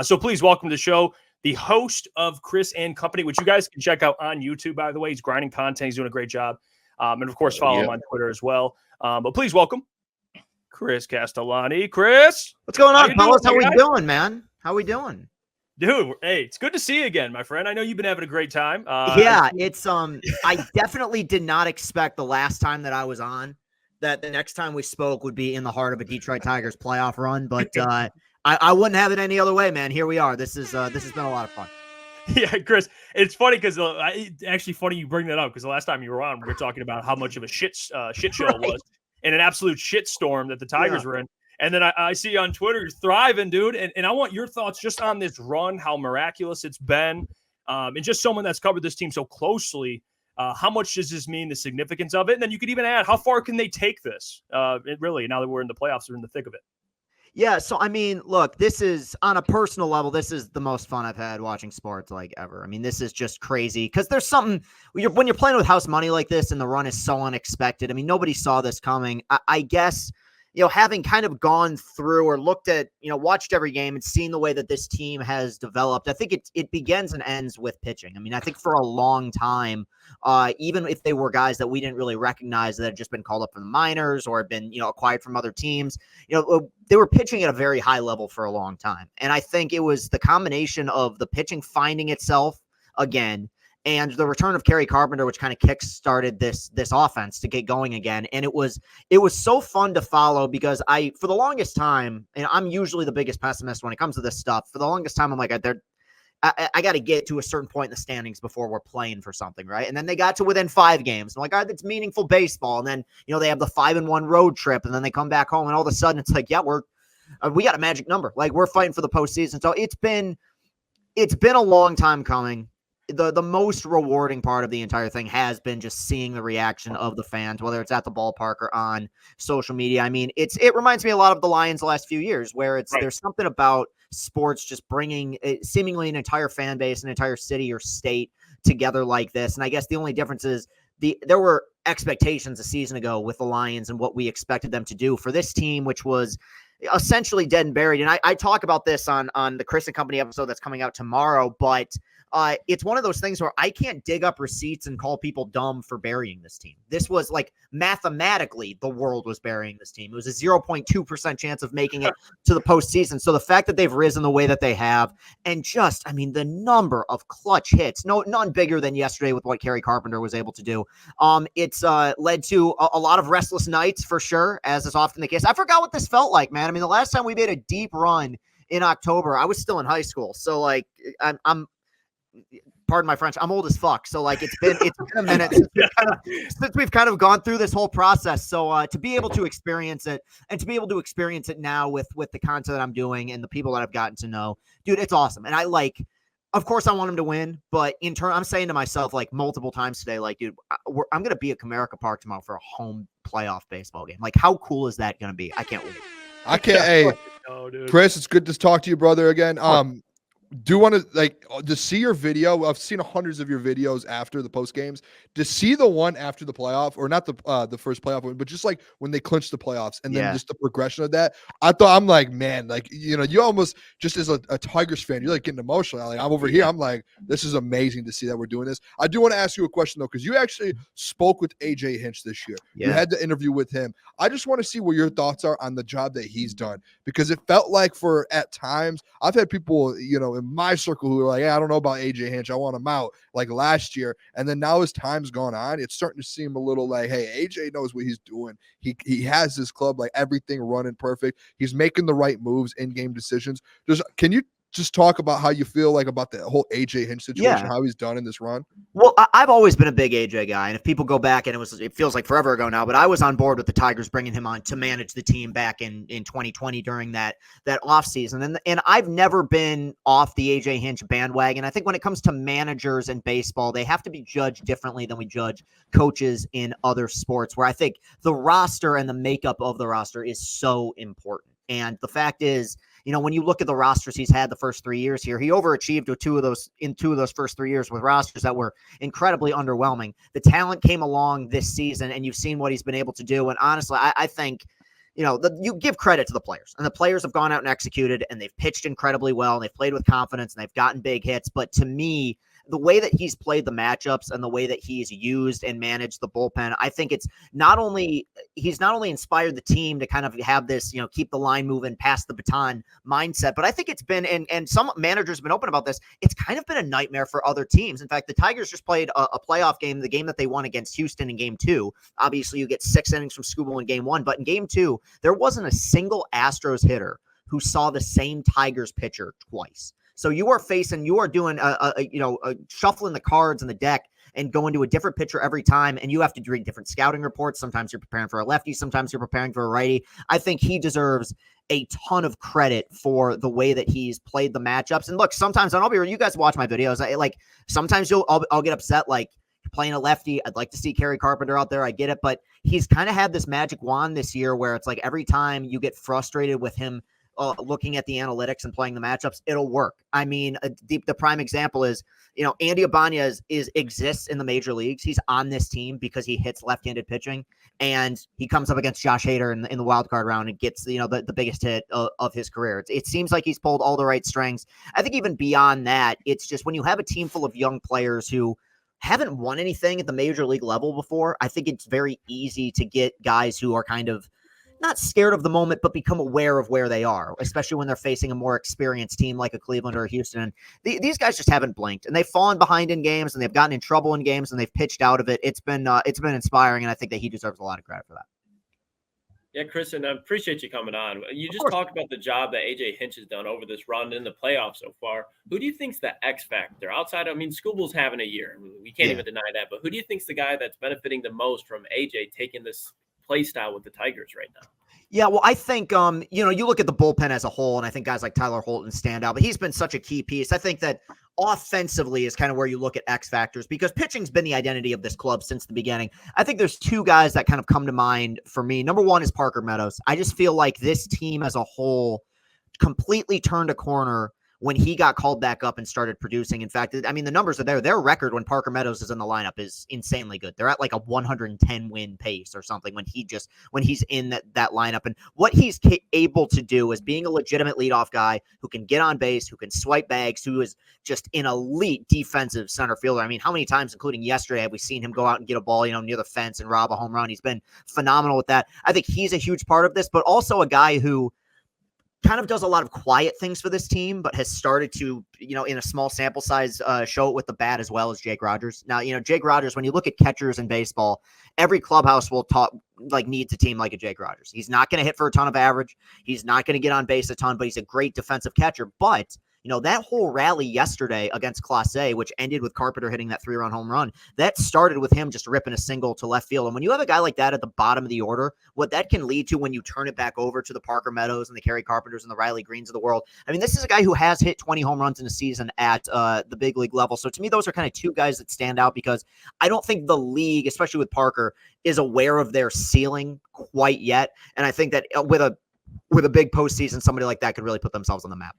So please welcome to the show the host of Chris and Company, which you guys can check out on YouTube, by the way. He's grinding content. He's doing a great job. And, of course, follow him on Twitter as well. But please welcome Chris Castellani. Chris. What's going on, fellas? How we doing, man? How we doing? Dude, hey, it's good to see you again, my friend. I know you've been having a great time. It's I definitely did not expect the last time that I was on that the next time we spoke would be in the heart of a Detroit Tigers playoff run, but I wouldn't have it any other way, man. Here we are. This has been a lot of fun. Yeah, Chris, it's funny because actually funny you bring that up because the last time you were on, we were talking about how much of a shit show it was and an absolute shit storm that the Tigers were in. And then I see you on Twitter, you're thriving, dude. And I want your thoughts just on this run, how miraculous it's been, and just someone that's covered this team so closely. How much does this mean, the significance of it? And then you could even add, how far can they take this? Really, now that we're in the playoffs, we're in the thick of it. Yeah, so I mean, look, this is on a personal level, this is the most fun I've had watching sports like ever. I mean, this is just crazy because there's something when you're playing with house money like this and the run is so unexpected. I mean, nobody saw this coming. I guess, having kind of gone through or looked at, watched every game and seen the way that this team has developed, I think it begins and ends with pitching. I mean, I think for a long time, even if they were guys that we didn't really recognize that had just been called up from the minors or had been, acquired from other teams, they were pitching at a very high level for a long time. And I think it was the combination of the pitching finding itself again, and the return of Kerry Carpenter, which kind of kick-started this offense to get going again. And it was so fun to follow because for the longest time, and I'm usually the biggest pessimist when it comes to this stuff, for the longest time, I'm like, I got to get to a certain point in the standings before we're playing for something, right? And then they got to within 5 games. I'm like, all right, that's meaningful baseball. And then, they have the 5-1 road trip, and then they come back home, and all of a sudden it's like, yeah, we got a magic number. Like, we're fighting for the postseason. So it's been a long time coming. The most rewarding part of the entire thing has been just seeing the reaction of the fans, whether it's at the ballpark or on social media. I mean, it reminds me a lot of the Lions the last few years, where there's something about sports just bringing seemingly an entire fan base, an entire city or state together like this. And I guess the only difference is there were expectations a season ago with the Lions and what we expected them to do for this team, which was essentially dead and buried. And I talk about this on the Chris and Company episode that's coming out tomorrow, but it's one of those things where I can't dig up receipts and call people dumb for burying this team. This was like mathematically the world was burying this team. It was a 0.2% chance of making it to the postseason. So the fact that they've risen the way that they have, and just, I mean, the number of clutch hits, none bigger than yesterday with what Kerry Carpenter was able to do. It's led to a lot of restless nights for sure, as is often the case. I forgot what this felt like, man. I mean, the last time we made a deep run in October, I was still in high school. So like I'm pardon my French, I'm old as fuck. So like it's been a minute since we've kind of gone through this whole process. So to be able to experience it and to be able to experience it now with the content that I'm doing and the people that I've gotten to know, dude, it's awesome. And of course I want him to win, but I'm saying to myself like multiple times today, like, dude, I'm going to be at Comerica Park tomorrow for a home playoff baseball game. Like, how cool is that going to be? I can't wait. I can't. Hey, Chris, it's good to talk to you, brother, again. Do want to see your video. I've seen hundreds of your videos after the post games. To see the one after the playoff, or not the first playoff one, but just like when they clinched the playoffs, and then just the progression of that. I'm like, man, like, you almost just as a Tigers fan, you're like getting emotional. Like, I'm over here. I'm like, this is amazing to see that we're doing this. I do want to ask you a question though, because you actually spoke with AJ Hinch this year. You had the interview with him. I just want to see what your thoughts are on the job that he's done, because it felt like at times I've had people, in my circle who are like, hey, I don't know about AJ Hinch. I want him out like last year. And then now as time's gone on, it's starting to seem a little like, hey, AJ knows what he's doing. He has his club, like everything running perfect. He's making the right moves, in-game decisions. Can you just talk about how you feel like about the whole AJ Hinch situation, how he's done in this run? Well, I've always been a big AJ guy, and if people go back, and it feels like forever ago now, but I was on board with the Tigers bringing him on to manage the team back in 2020 during that offseason. And I've never been off the AJ Hinch bandwagon. I think when it comes to managers in baseball, they have to be judged differently than we judge coaches in other sports, where I think the roster and the makeup of the roster is so important. And the fact is, when you look at the rosters he's had the first 3 years here, he overachieved with two of those first 3 years with rosters that were incredibly underwhelming. The talent came along this season, and you've seen what he's been able to do. And honestly, I think you give credit to the players, and the players have gone out and executed, and they've pitched incredibly well, and they've played with confidence, and they've gotten big hits. But to me, the way that he's played the matchups and the way that he's used and managed the bullpen, I think he's not only inspired the team to kind of have this, keep the line moving, pass the baton mindset, but I think it's been, and some managers have been open about this, it's kind of been a nightmare for other teams. In fact, the Tigers just played a playoff game, the game that they won against Houston in game 2. Obviously, you get 6 innings from Skubal in game 1, but in game 2, there wasn't a single Astros hitter who saw the same Tigers pitcher twice. So you are doing shuffling the cards in the deck and going to a different pitcher every time, and you have to read different scouting reports. Sometimes you're preparing for a lefty, sometimes you're preparing for a righty. I think he deserves a ton of credit for the way that he's played the matchups. And look, sometimes, and you guys watch my videos, sometimes I'll get upset, like, playing a lefty. I'd like to see Kerry Carpenter out there. I get it, but he's kind of had this magic wand this year where it's like every time you get frustrated with him looking at the analytics and playing the matchups, it'll work. I mean, the prime example is, Andy Ibanez exists in the major leagues. He's on this team because he hits left-handed pitching, and he comes up against Josh Hader in the wild card round and gets the biggest hit of his career. It seems like he's pulled all the right strings. I think even beyond that, it's just when you have a team full of young players who haven't won anything at the major league level before, I think it's very easy to get guys who are kind of not scared of the moment, but become aware of where they are, especially when they're facing a more experienced team like a Cleveland or a Houston. And these guys just haven't blinked, and they've fallen behind in games, and they've gotten in trouble in games, and they've pitched out of it. It's been inspiring, and I think that he deserves a lot of credit for that. Yeah, Kristen, I appreciate you coming on. You just talked about the job that AJ Hinch has done over this run in the playoffs so far. Who do you think's the X factor outside? I mean, Skubal's having a year. We can't even deny that. But who do you think's the guy that's benefiting the most from AJ taking this play style with the Tigers right now? Yeah, well, I think, you look at the bullpen as a whole, and I think guys like Tyler Holton stand out, but he's been such a key piece. I think that offensively is kind of where you look at X factors, because pitching's been the identity of this club since the beginning. I think there's 2 guys that kind of come to mind for me. Number 1 is Parker Meadows. I just feel like this team as a whole completely turned a corner when he got called back up and started producing. In fact, I mean, the numbers are there. Their record when Parker Meadows is in the lineup is insanely good. They're at like a 110 win pace or something when he's in that lineup. And what he's able to do is being a legitimate leadoff guy who can get on base, who can swipe bags, who is just an elite defensive center fielder. I mean, how many times, including yesterday, have we seen him go out and get a ball, near the fence and rob a home run? He's been phenomenal with that. I think he's a huge part of this, but also a guy who kind of does a lot of quiet things for this team, but has started to, in a small sample size, show it with the bat as well as Jake Rogers. Now, Jake Rogers, when you look at catchers in baseball, every clubhouse will needs a team like a Jake Rogers. He's not going to hit for a ton of average. He's not going to get on base a ton, but he's a great defensive catcher. But that whole rally yesterday against Class A, which ended with Carpenter hitting that 3-run home run, that started with him just ripping a single to left field. And when you have a guy like that at the bottom of the order, what that can lead to when you turn it back over to the Parker Meadows and the Kerry Carpenters and the Riley Greens of the world, I mean, this is a guy who has hit 20 home runs in a season at the big league level. So to me, those are kind of 2 guys that stand out, because I don't think the league, especially with Parker, is aware of their ceiling quite yet. And I think that with a big postseason, somebody like that could really put themselves on the map.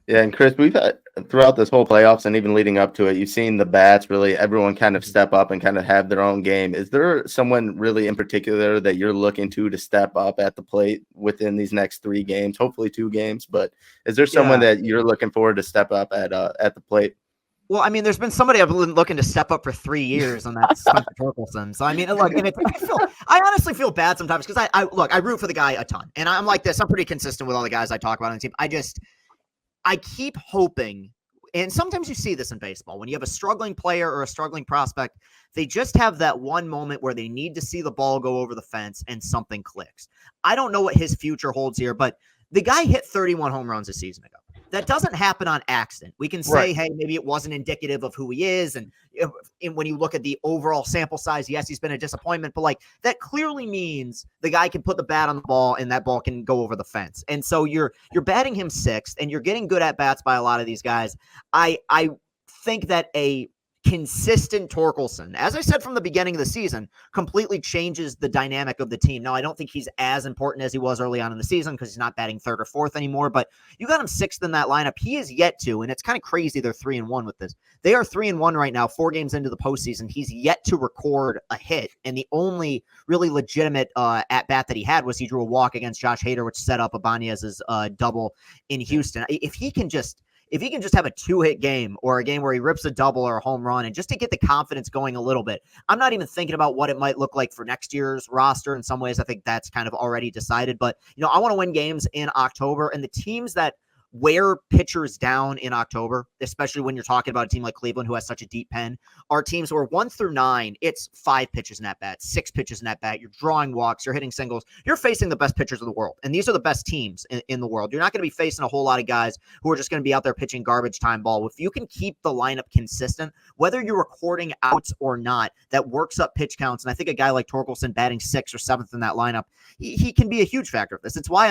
Yeah, and Chris, we've had throughout this whole playoffs and even leading up to it, you've seen the bats really, everyone kind of step up and kind of have their own game. Is there someone really in particular that you're looking to step up at the plate within these next 3 games, hopefully 2 games, but is there someone that you're looking forward to step up at the plate? Well, I mean, there's been somebody I've been looking to step up for 3 years, and that's Spencer Torkelson. So, I mean, look, and I honestly feel bad sometimes because I root for the guy a ton, and I'm like this. I'm pretty consistent with all the guys I talk about on the team. I keep hoping, and sometimes you see this in baseball, when you have a struggling player or a struggling prospect, they just have that one moment where they need to see the ball go over the fence and something clicks. I don't know what his future holds here, but the guy hit 31 home runs a season ago. That doesn't happen on accident. We can say, hey, maybe it wasn't indicative of who he is. And when you look at the overall sample size, yes, he's been a disappointment, but that clearly means the guy can put the bat on the ball and that ball can go over the fence. And so you're batting him 6th and you're getting good at bats by a lot of these guys. I think that a consistent Torkelson, as I said from the beginning of the season, completely changes the dynamic of the team. Now, I don't think he's as important as he was early on in the season because he's not batting third or fourth anymore, but you got him sixth in that lineup. He is yet to, and it's kind of crazy they're 3-1 with this. They are 3-1 right now, 4 games into the postseason. He's yet to record a hit, and the only really legitimate at-bat that he had was he drew a walk against Josh Hader, which set up Ibanez's double in Houston. If he can just have a 2-hit game or a game where he rips a double or a home run and just to get the confidence going a little bit, I'm not even thinking about what it might look like for next year's roster. In some ways, I think that's kind of already decided. But, I want to win games in October, and the teams that wear pitchers down in October, especially when you're talking about a team like Cleveland who has such a deep pen, are teams where 1 through 9, it's 5 pitches in at bat, 6 pitches in at bat. You're drawing walks, you're hitting singles. You're facing the best pitchers of the world, and these are the best teams in the world. You're not going to be facing a whole lot of guys who are just going to be out there pitching garbage time ball. If you can keep the lineup consistent, whether you're recording outs or not, that works up pitch counts. And I think a guy like Torkelson batting 6th or 7th in that lineup, he can be a huge factor of this. It's why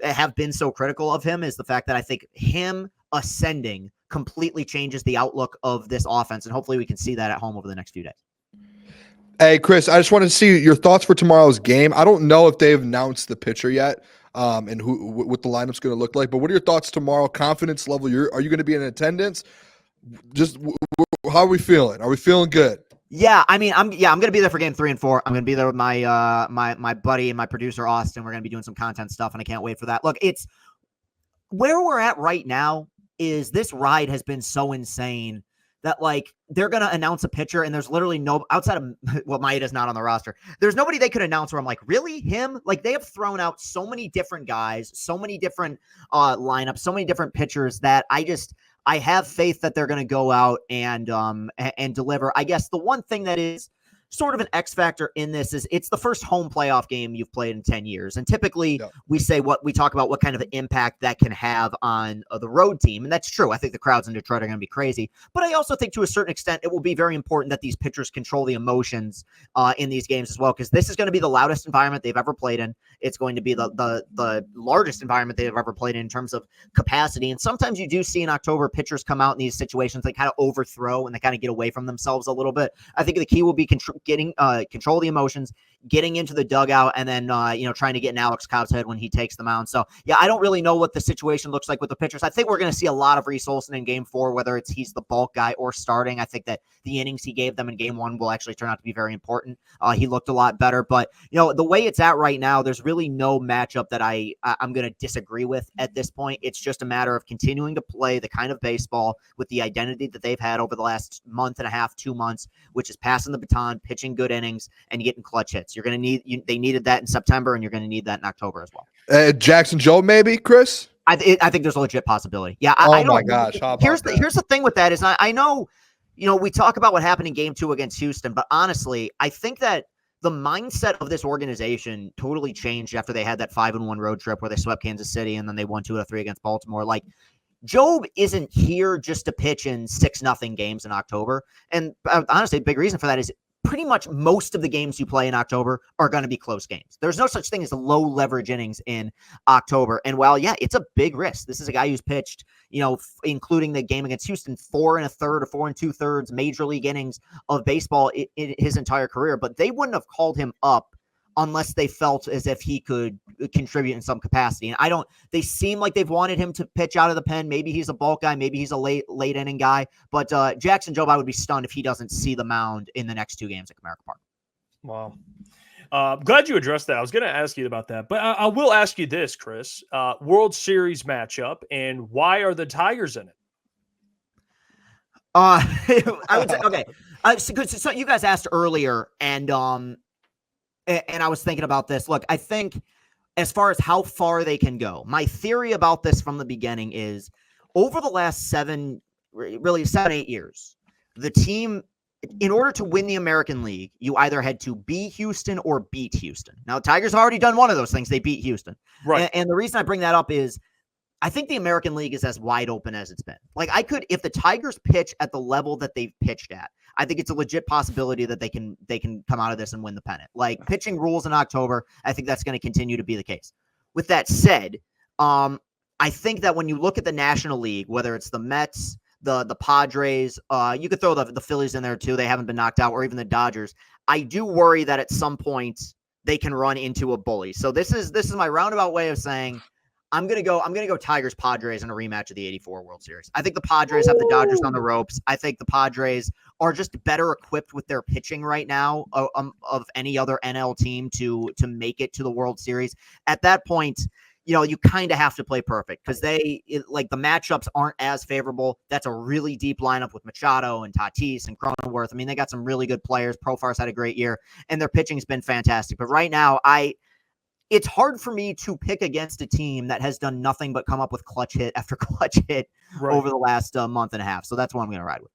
have been so critical of him, is the fact that I think him ascending completely changes the outlook of this offense. And hopefully we can see that at home over the next few days. Hey, Chris, I just want to see your thoughts for tomorrow's game. I don't know if they've announced the pitcher yet and what the lineup's going to look like, but what are your thoughts tomorrow? Confidence level? Are you going to be in attendance? Just how are we feeling? Are we feeling good? Yeah, I mean, I'm going to be there for game 3 and 4. I'm going to be there with my my buddy and my producer Austin. We're going to be doing some content stuff, and I can't wait for that. Look, it's where we're at right now. Is this ride has been so insane that they're going to announce a pitcher, and there's literally no outside of Maeda's not on the roster. There's nobody they could announce where I'm like, really him? They have thrown out so many different guys, so many different lineups, so many different pitchers that I have faith that they're going to go out and deliver. I guess the one thing that is sort of an X factor in this is it's the first home playoff game you've played in 10 years. And typically we talk about what kind of impact that can have on the road team. And that's true. I think the crowds in Detroit are going to be crazy, but I also think to a certain extent, it will be very important that these pitchers control the emotions in these games as well. Cause this is going to be the loudest environment they've ever played in. It's going to be the largest environment they've ever played in terms of capacity. And sometimes you do see in October pitchers come out in these situations, they kind of overthrow and they kind of get away from themselves a little bit. I think the key will be getting control the emotions, getting into the dugout, and then trying to get in Alex Cobb's head when he takes the mound. So yeah, I don't really know what the situation looks like with the pitchers. I think we're going to see a lot of Reese Olson in game 4, whether he's the bulk guy or starting. I think that the innings he gave them in game 1 will actually turn out to be very important. He looked a lot better, but the way it's at right now, there's really no matchup that I'm going to disagree with at this point. It's just a matter of continuing to play the kind of baseball with the identity that they've had over the last month and a half, 2 months, which is passing the baton, pitching good innings, and getting clutch hits. You're going to they needed that in September, and you're going to need that in October as well. Jackson Joe, maybe, Chris? I think there's a legit possibility. Yeah. My gosh. Here's the thing with that is I know, we talk about what happened in game 2 against Houston, but honestly, I think that the mindset of this organization totally changed after they had that 5-1 road trip where they swept Kansas City and then they won 2 out of 3 against Baltimore. Job isn't here just to pitch in 6-0 games in October. And honestly, a big reason for that is pretty much most of the games you play in October are going to be close games. There's no such thing as low leverage innings in October. And while, yeah, it's a big risk. This is a guy who's pitched, including the game against Houston, 4 1/3 or 4 2/3 major league innings of baseball in his entire career. But they wouldn't have called him up unless they felt as if he could contribute in some capacity. And they seem like they've wanted him to pitch out of the pen. Maybe he's a bulk guy. Maybe he's a late inning guy. But Jackson Jobe, I would be stunned if he doesn't see the mound in the next 2 games at Comerica Park. Wow. Glad you addressed that. I was going to ask you about that, but I will ask you this, Chris. World Series matchup, and why are the Tigers in it? I would say, okay. So you guys asked earlier, and I was thinking about this. Look, I think as far as how far they can go, my theory about this from the beginning is over the last 7, 8 years, the team, in order to win the American League, you either had to beat Houston or beat Houston. Now, Tigers have already done one of those things. They beat Houston. Right. And the reason I bring that up is I think the American League is as wide open as it's been. If the Tigers pitch at the level that they've pitched at, I think it's a legit possibility that they can come out of this and win the pennant. Pitching rules in October, I think that's going to continue to be the case. With that said, I think that when you look at the National League, whether it's the Mets, the Padres. You could throw the Phillies in there too. They haven't been knocked out, or even the Dodgers. I do worry that at some point they can run into a bully. So this is my roundabout way of saying I'm gonna go Tigers Padres in a rematch of the '84 World Series. I think the Padres have the Dodgers on the ropes. I think the Padres are just better equipped with their pitching right now of any other NL team to make it to the World Series. At that point, you kind of have to play perfect because the matchups aren't as favorable. That's a really deep lineup with Machado and Tatis and Cronenworth. I mean, they got some really good players. Profar's had a great year, and their pitching's been fantastic. But right now, it's hard for me to pick against a team that has done nothing but come up with clutch hit after clutch hit over the last month and a half. So that's what I'm going to ride with.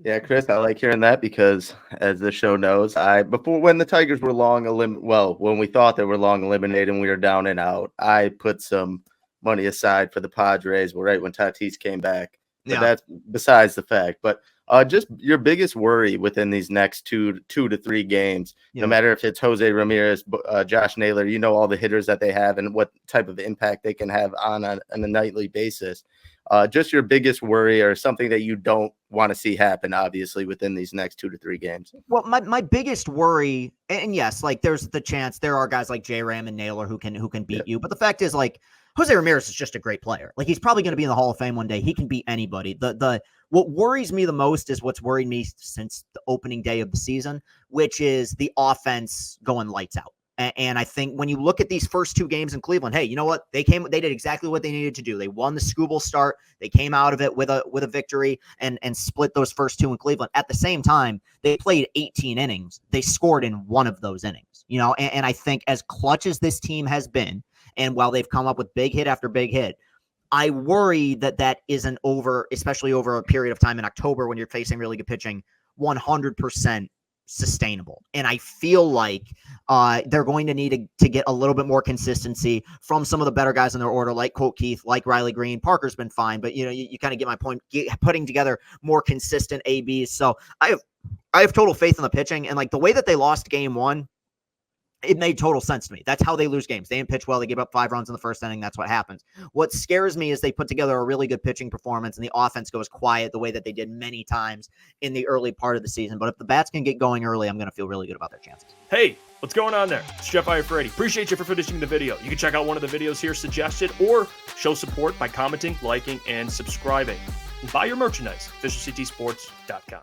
Yeah, Chris, I like hearing that because, as the show knows, when the Tigers were when we thought they were long eliminated and we were down and out, I put some money aside for the Padres right when Tatis came back. But that's besides the fact. But just your biggest worry within these next two to three games, no matter if it's Jose Ramirez, Josh Naylor, all the hitters that they have and what type of impact they can have on a nightly basis. Just your biggest worry or something that you don't want to see happen, obviously, within these next 2 to 3 games. Well, my biggest worry, and yes, there's the chance there are guys like J-Ram and Naylor who can beat you. But the fact is, Jose Ramirez is just a great player. He's probably going to be in the Hall of Fame one day. He can beat anybody. What worries me the most is what's worried me since the opening day of the season, which is the offense going lights out. And I think when you look at these first 2 games in Cleveland, hey, you know what? They did exactly what they needed to do. They won the Scooble start. They came out of it with a victory and split those first 2 in Cleveland. At the same time, they played 18 innings. They scored in one of those innings, and I think as clutch as this team has been, and while they've come up with big hit after big hit, I worry that isn't over, especially over a period of time in October when you're facing really good pitching, 100% sustainable. And I feel like they're going to need to get a little bit more consistency from some of the better guys in their order, like Colt Keith, like Riley Green. Parker's been fine, but you kind of get my point, putting together more consistent ABs. So I have total faith in the pitching, and the way that they lost game 1, it made total sense to me. That's how they lose games. They didn't pitch well. They gave up 5 runs in the first inning. That's what happens. What scares me is they put together a really good pitching performance and the offense goes quiet the way that they did many times in the early part of the season. But if the bats can get going early, I'm going to feel really good about their chances. Hey, what's going on there? It's Jeff Iafrate. Appreciate you for finishing the video. You can check out one of the videos here suggested or show support by commenting, liking, and subscribing. And buy your merchandise, officialctsports.com.